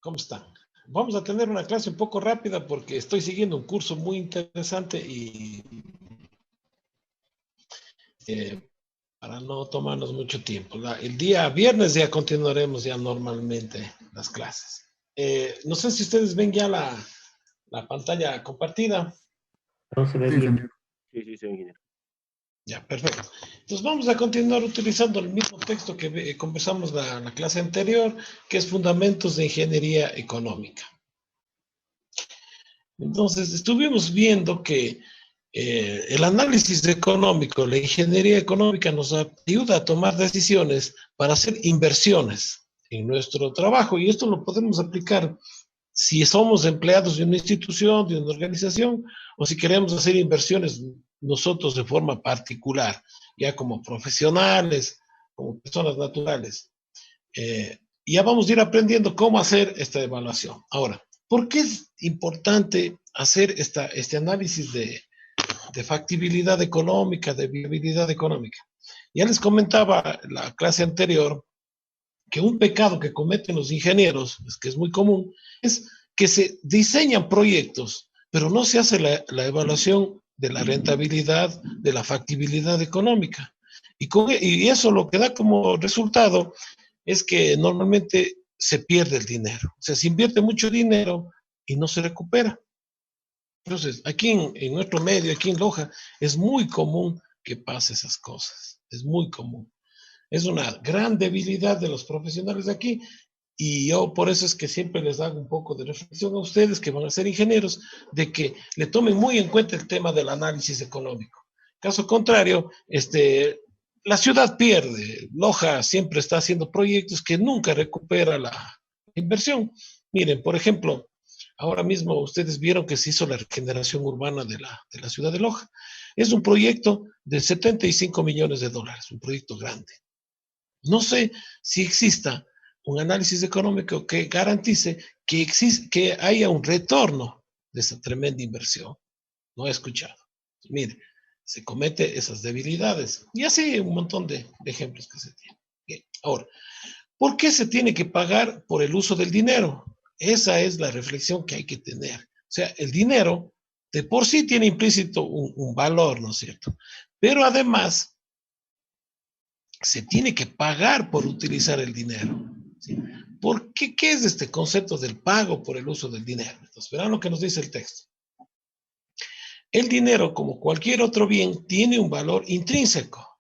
¿Cómo están? Vamos a tener una clase un poco rápida porque estoy siguiendo un curso muy interesante y eh, para no tomarnos mucho tiempo. El día viernes ya continuaremos ya normalmente las clases. No sé si ustedes ven ya la pantalla compartida. No se ve Sí, bien. ingeniero. Sí, señor ingeniero. Ya, perfecto. Entonces vamos a continuar utilizando el mismo texto que conversamos la clase anterior, que es Fundamentos de Ingeniería Económica. Entonces, estuvimos viendo que el análisis económico, la ingeniería económica nos ayuda a tomar decisiones para hacer inversiones en nuestro trabajo, y esto lo podemos aplicar si somos empleados de una institución, de una organización, o si queremos hacer inversiones nosotros de forma particular, ya como profesionales, como personas naturales. Ya vamos a ir aprendiendo cómo hacer esta evaluación. Ahora, ¿por qué es importante hacer este análisis de factibilidad económica, de viabilidad económica? Ya les comentaba en la clase anterior que un pecado que cometen los ingenieros, que es muy común, es que se diseñan proyectos, pero no se hace la evaluación de la rentabilidad, de la factibilidad económica. Y eso lo que da como resultado es que normalmente se pierde el dinero. O sea, se invierte mucho dinero y no se recupera. Entonces, aquí en nuestro medio, aquí en Loja, es muy común que pase esas cosas. Es muy común. Es una gran debilidad de los profesionales de aquí, y yo por eso es que siempre les hago un poco de reflexión a ustedes que van a ser ingenieros, de que le tomen muy en cuenta el tema del análisis económico. Caso contrario, la ciudad pierde. Loja siempre está haciendo proyectos que nunca recupera la inversión. Miren, por ejemplo, ahora mismo ustedes vieron que se hizo la regeneración urbana de la ciudad de Loja. Es un proyecto de 75 millones de dólares, un proyecto grande. No sé si exista un análisis económico que garantice que haya un retorno de esa tremenda inversión. No he escuchado. Mire, se comete esas debilidades. Y así un montón de ejemplos que se tienen. Bien. Ahora, ¿por qué se tiene que pagar por el uso del dinero? Esa es la reflexión que hay que tener. O sea, el dinero de por sí tiene implícito un valor, ¿no es cierto? Pero además se tiene que pagar por utilizar el dinero. ¿Sí? ¿Por qué? ¿Qué es este concepto del pago por el uso del dinero? Entonces, verán lo que nos dice el texto. El dinero, como cualquier otro bien, tiene un valor intrínseco.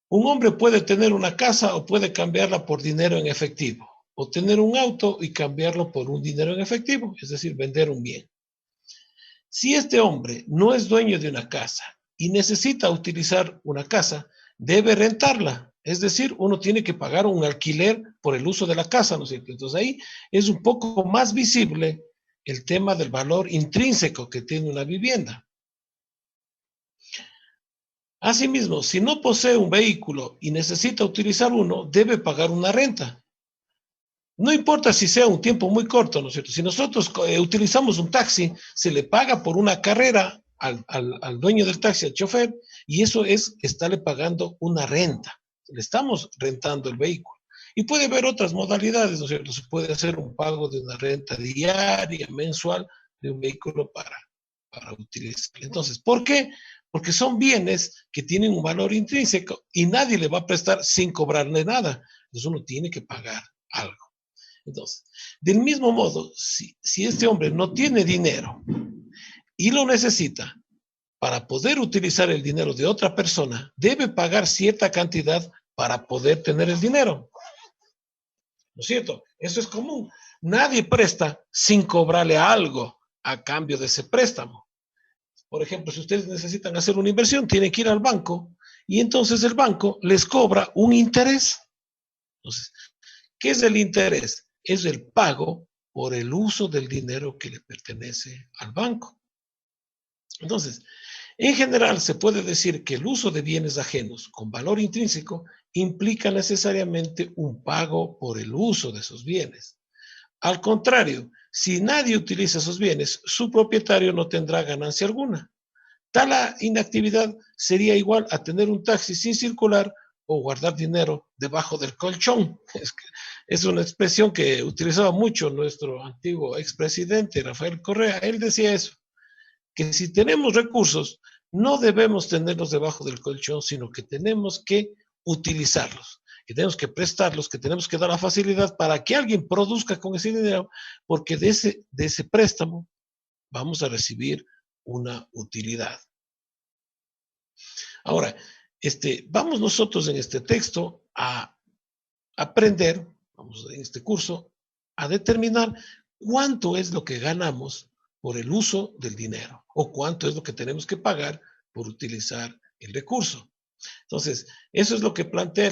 Un hombre puede tener una casa o puede cambiarla por dinero en efectivo, o tener un auto y cambiarlo por un dinero en efectivo, es decir, vender un bien. Si este hombre no es dueño de una casa y necesita utilizar una casa, debe rentarla. Es decir, uno tiene que pagar un alquiler por el uso de la casa, ¿no es cierto? Entonces ahí es un poco más visible el tema del valor intrínseco que tiene una vivienda. Asimismo, si no posee un vehículo y necesita utilizar uno, debe pagar una renta. No importa si sea un tiempo muy corto, ¿no es cierto? Si nosotros utilizamos un taxi, se le paga por una carrera al dueño del taxi, al chofer, y eso es estarle pagando una renta. Le estamos rentando el vehículo. Y puede haber otras modalidades, ¿no es cierto? Se puede hacer un pago de una renta diaria, mensual, de un vehículo para utilizar. Entonces, ¿por qué? Porque son bienes que tienen un valor intrínseco y nadie le va a prestar sin cobrarle nada. Entonces uno tiene que pagar algo. Entonces, del mismo modo, si este hombre no tiene dinero y lo necesita para poder utilizar el dinero de otra persona, debe pagar cierta cantidad para poder tener el dinero. ¿No es cierto? Eso es común. Nadie presta sin cobrarle algo a cambio de ese préstamo. Por ejemplo, si ustedes necesitan hacer una inversión, tienen que ir al banco y entonces el banco les cobra un interés. Entonces, ¿qué es el interés? Es el pago por el uso del dinero que le pertenece al banco. Entonces, en general se puede decir que el uso de bienes ajenos con valor intrínseco implica necesariamente un pago por el uso de esos bienes. Al contrario, si nadie utiliza esos bienes, su propietario no tendrá ganancia alguna. Tal inactividad sería igual a tener un taxi sin circular o guardar dinero debajo del colchón. Es una expresión que utilizaba mucho nuestro antiguo expresidente Rafael Correa. Él decía eso, que si tenemos recursos, no debemos tenerlos debajo del colchón, sino que tenemos que utilizarlos, que tenemos que prestarlos, que tenemos que dar la facilidad para que alguien produzca con ese dinero, porque de ese préstamo vamos a recibir una utilidad. Ahora, vamos nosotros en este texto a aprender, vamos en este curso, a determinar cuánto es lo que ganamos por el uso del dinero o cuánto es lo que tenemos que pagar por utilizar el recurso. Entonces, eso es lo que plantea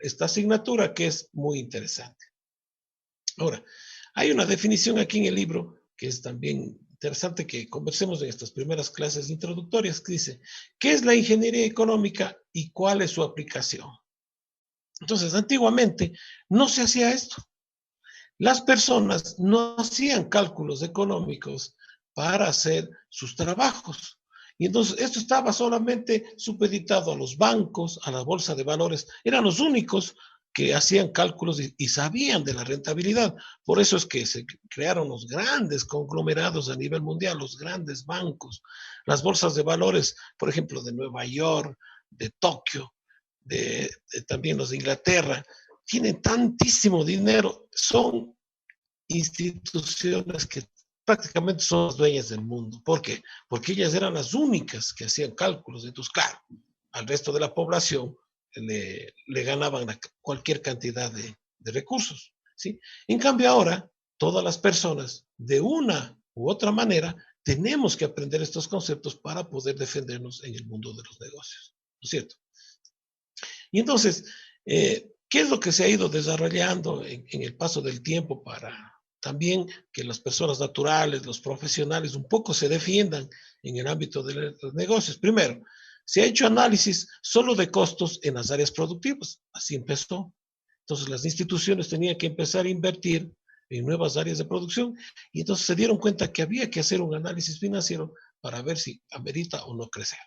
esta asignatura, que es muy interesante. Ahora, hay una definición aquí en el libro que es también interesante que conversemos en estas primeras clases introductorias, que dice, ¿qué es la ingeniería económica y cuál es su aplicación? Entonces, antiguamente no se hacía esto. Las personas no hacían cálculos económicos para hacer sus trabajos. Y entonces esto estaba solamente supeditado a los bancos, a la bolsa de valores. Eran los únicos que hacían cálculos y sabían de la rentabilidad. Por eso es que se crearon los grandes conglomerados a nivel mundial, los grandes bancos, las bolsas de valores, por ejemplo, de Nueva York, de Tokio, también los de Inglaterra, tienen tantísimo dinero, son instituciones que prácticamente son las dueñas del mundo. ¿Por qué? Porque ellas eran las únicas que hacían cálculos. Entonces, claro, al resto de la población le ganaban cualquier cantidad de recursos, ¿sí? En cambio ahora, todas las personas, de una u otra manera, tenemos que aprender estos conceptos para poder defendernos en el mundo de los negocios, ¿no es cierto? Y entonces, ¿qué es lo que se ha ido desarrollando en el paso del tiempo para también que las personas naturales, los profesionales, un poco se defiendan en el ámbito de los negocios? Primero, se ha hecho análisis solo de costos en las áreas productivas. Así empezó. Entonces, las instituciones tenían que empezar a invertir en nuevas áreas de producción y entonces se dieron cuenta que había que hacer un análisis financiero para ver si amerita o no crecer.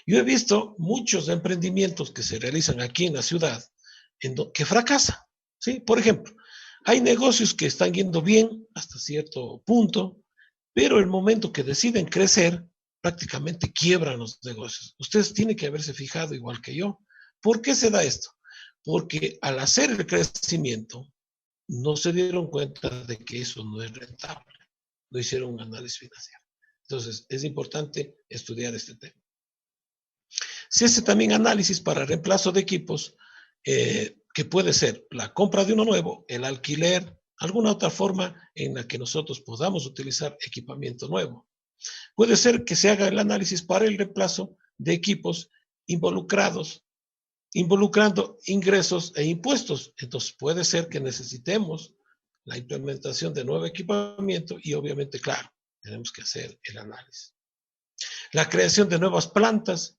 Yo he visto muchos emprendimientos que se realizan aquí en la ciudad que fracasan, ¿sí? Por ejemplo, hay negocios que están yendo bien hasta cierto punto, pero el momento que deciden crecer, prácticamente quiebran los negocios. Ustedes tienen que haberse fijado igual que yo. ¿Por qué se da esto? Porque al hacer el crecimiento, no se dieron cuenta de que eso no es rentable. No hicieron un análisis financiero. Entonces, es importante estudiar este tema. Se hace también análisis para reemplazo de equipos, que puede ser la compra de uno nuevo, el alquiler, alguna otra forma en la que nosotros podamos utilizar equipamiento nuevo. Puede ser que se haga el análisis para el reemplazo de equipos involucrando ingresos e impuestos. Entonces puede ser que necesitemos la implementación de nuevo equipamiento y obviamente, claro, tenemos que hacer el análisis. La creación de nuevas plantas.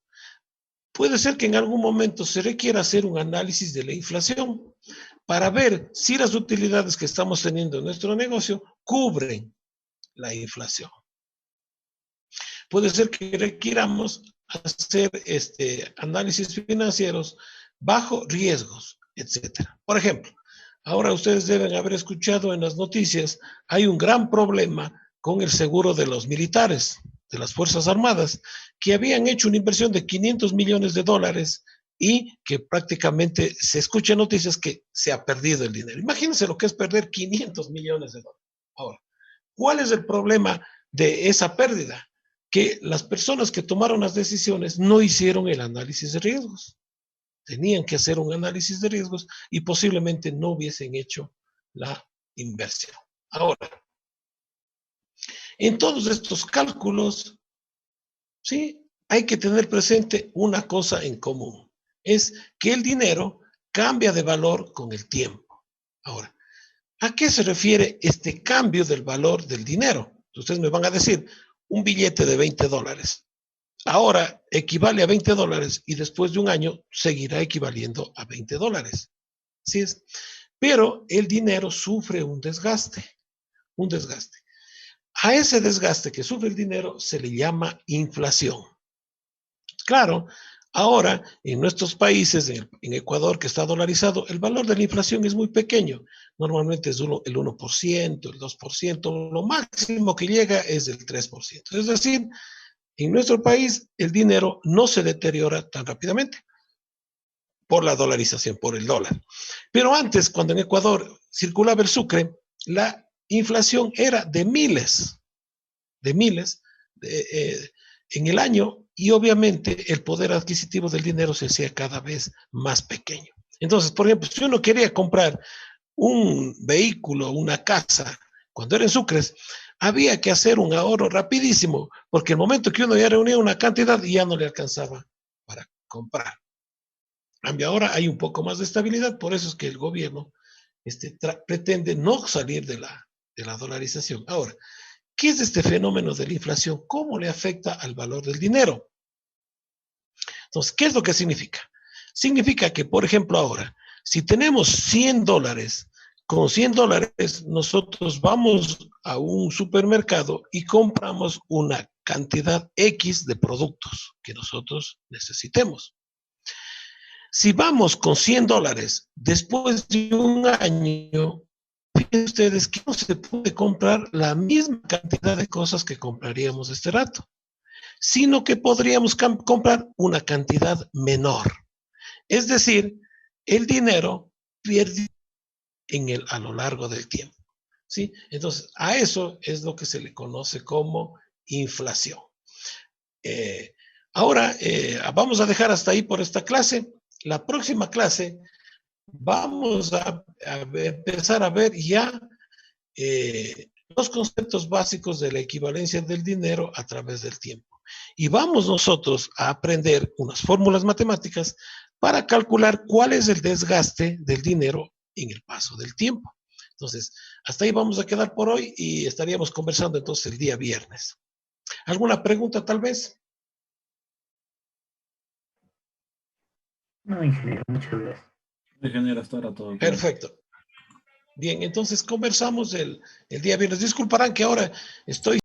Puede ser que en algún momento se requiera hacer un análisis de la inflación para ver si las utilidades que estamos teniendo en nuestro negocio cubren la inflación. Puede ser que requiramos hacer análisis financieros bajo riesgos, etcétera. Por ejemplo, ahora ustedes deben haber escuchado en las noticias, hay un gran problema con el seguro de los militares, de las Fuerzas Armadas, que habían hecho una inversión de $500 millones y que prácticamente se escuchan noticias que se ha perdido el dinero. Imagínense lo que es perder $500 millones. Ahora, ¿cuál es el problema de esa pérdida? Que las personas que tomaron las decisiones no hicieron el análisis de riesgos. Tenían que hacer un análisis de riesgos y posiblemente no hubiesen hecho la inversión. Ahora, en todos estos cálculos, ¿sí? Hay que tener presente una cosa en común, es que el dinero cambia de valor con el tiempo. Ahora, ¿a qué se refiere este cambio del valor del dinero? Ustedes me van a decir, un billete de $20 ahora equivale a $20 y después de un año seguirá equivaliendo a $20. ¿Sí es? Pero el dinero sufre un desgaste. A ese desgaste que sufre el dinero se le llama inflación. Claro, Ahora, en nuestros países, en Ecuador, que está dolarizado, el valor de la inflación es muy pequeño. Normalmente es el 1%, el 2%, lo máximo que llega es el 3%. Es decir, en nuestro país el dinero no se deteriora tan rápidamente por la dolarización, por el dólar. Pero antes, cuando en Ecuador circulaba el sucre, la inflación era de miles en el año, y obviamente el poder adquisitivo del dinero se hacía cada vez más pequeño. Entonces, por ejemplo, si uno quería comprar un vehículo, una casa, cuando era en sucres, había que hacer un ahorro rapidísimo, porque el momento que uno ya reunía una cantidad ya no le alcanzaba para comprar. Cambio, ahora hay un poco más de estabilidad, por eso es que el gobierno pretende no salir de la dolarización. Ahora, ¿qué es este fenómeno de la inflación? ¿Cómo le afecta al valor del dinero? Entonces, ¿qué es lo que significa? Significa que, por ejemplo, ahora, si tenemos $100, con $100 nosotros vamos a un supermercado y compramos una cantidad X de productos que nosotros necesitemos. Si vamos con $100 después de un año, fíjense ustedes que no se puede comprar la misma cantidad de cosas que compraríamos este rato, sino que podríamos comprar una cantidad menor. Es decir, el dinero pierde a lo largo del tiempo. ¿Sí? Entonces, a eso es lo que se le conoce como inflación. Ahora, vamos a dejar hasta ahí por esta clase. La próxima clase vamos a empezar a ver ya los conceptos básicos de la equivalencia del dinero a través del tiempo. Y vamos nosotros a aprender unas fórmulas matemáticas para calcular cuál es el desgaste del dinero en el paso del tiempo. Entonces, hasta ahí vamos a quedar por hoy y estaríamos conversando entonces el día viernes. ¿Alguna pregunta tal vez? No, ingeniero, muchas gracias. Ingeniero, hasta ahora todo claro. Perfecto. Bien, entonces conversamos el día viernes. Disculparán que ahora estoy